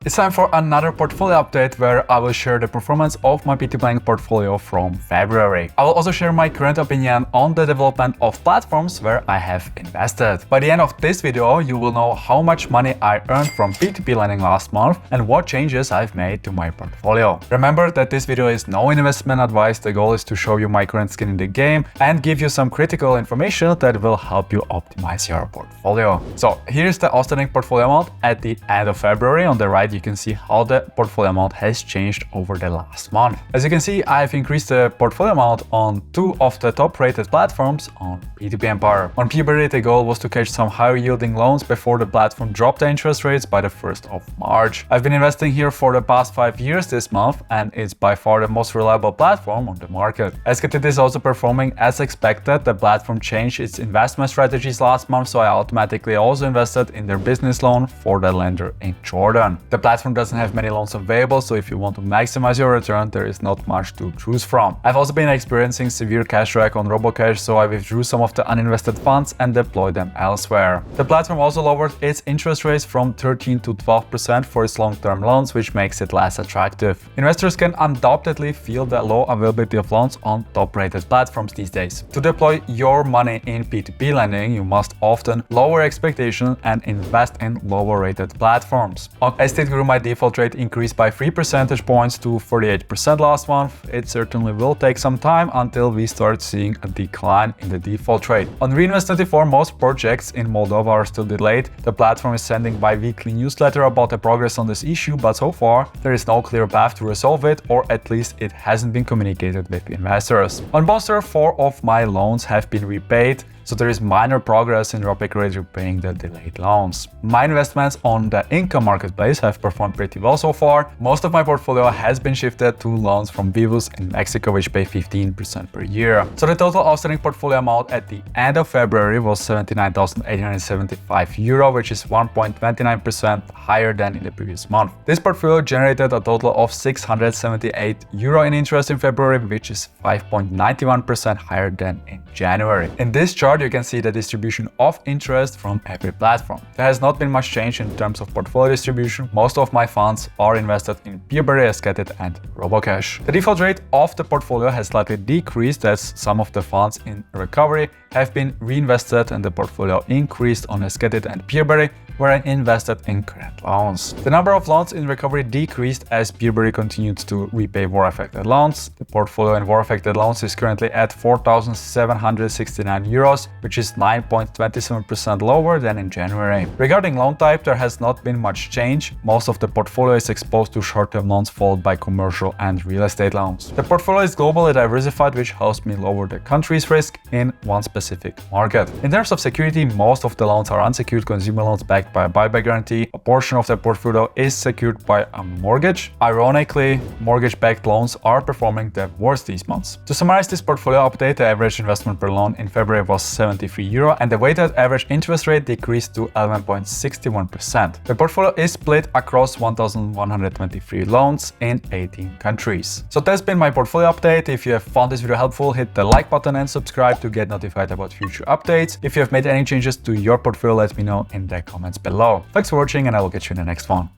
It's time for another portfolio update where I will share the performance of my P2P lending portfolio from February. I will also share my current opinion on the development of platforms where I have invested. By the end of this video, you will know how much money I earned from P2P lending last month and what changes I've made to my portfolio. Remember that this video is no investment advice. The goal is to show you my current skin in the game and give you some critical information that will help you optimize your portfolio. So here's the outstanding portfolio amount at the end of February. On the right, you can see how the portfolio amount has changed over the last month. As you can see, I've increased the portfolio amount on two of the top-rated platforms on P2P Empire. On P2P, the goal was to catch some higher-yielding loans before the platform dropped the interest rates by the 1st of March. I've been investing here for the past 5 years this month, and it's by far the most reliable platform on the market. SKT is also performing as expected. The platform changed its investment strategies last month, so I automatically also invested in their business loan for the lender in Jordan. The platform doesn't have many loans available, so if you want to maximize your return, there is not much to choose from. I've also been experiencing severe cash drag on RoboCash, so I withdrew some of the uninvested funds and deployed them elsewhere. The platform also lowered its interest rates from 13 to 12% for its long-term loans, which makes it less attractive. Investors can undoubtedly feel the low availability of loans on top-rated platforms these days. To deploy your money in P2P lending, you must often lower expectations and invest in lower-rated platforms. On Estate Guru, my default rate increased by 3 percentage points to 48% last month. It certainly will take some time until we start seeing a decline in the default rate. On Reinvest24, most projects in Moldova are still delayed. The platform is sending bi-weekly newsletter about the progress on this issue, but so far there is no clear path to resolve it, or at least it hasn't been communicated with investors. On Monster, 4 of my loans have been repaid, so there is minor progress in rapid rate repaying the delayed loans. My investments on the income marketplace have performed pretty well so far. Most of my portfolio has been shifted to loans from Vivus in Mexico, which pay 15% per year. So the total outstanding portfolio amount at the end of February was 79,875 euro, which is 1.29% higher than in the previous month. This portfolio generated a total of 678 euro in interest in February, which is 5.91% higher than in January. In this chart, you can see the distribution of interest from every platform. There has not been much change in terms of portfolio distribution. Most of my funds are invested in P2P, SKT, and RoboCash. The default rate of the portfolio has slightly decreased as some of the funds in recovery have been reinvested and the portfolio increased on SKT and P2P, where I invested in current loans. The number of loans in recovery decreased as P2P continued to repay war-affected loans. The portfolio in war-affected loans is currently at 4,769 euros, which is 9.27% lower than in January. Regarding loan type, there has not been much change. Most of the portfolio is exposed to short-term loans followed by commercial and real estate loans. The portfolio is globally diversified, which helps me lower the country's risk in one specific market. In terms of security, most of the loans are unsecured consumer loans backed by a buyback guarantee. A portion of the portfolio is secured by a mortgage. Ironically, mortgage-backed loans are performing the worst these months. To summarize this portfolio update, the average investment per loan in February was 73 euro and the weighted average interest rate decreased to 11.61%. The portfolio is split across 1,123 loans in 18 countries. So that's been my portfolio update. If you have found this video helpful, hit the like button and subscribe to get notified about future updates. If you have made any changes to your portfolio, let me know in the comments below. Thanks for watching and I will catch you in the next one.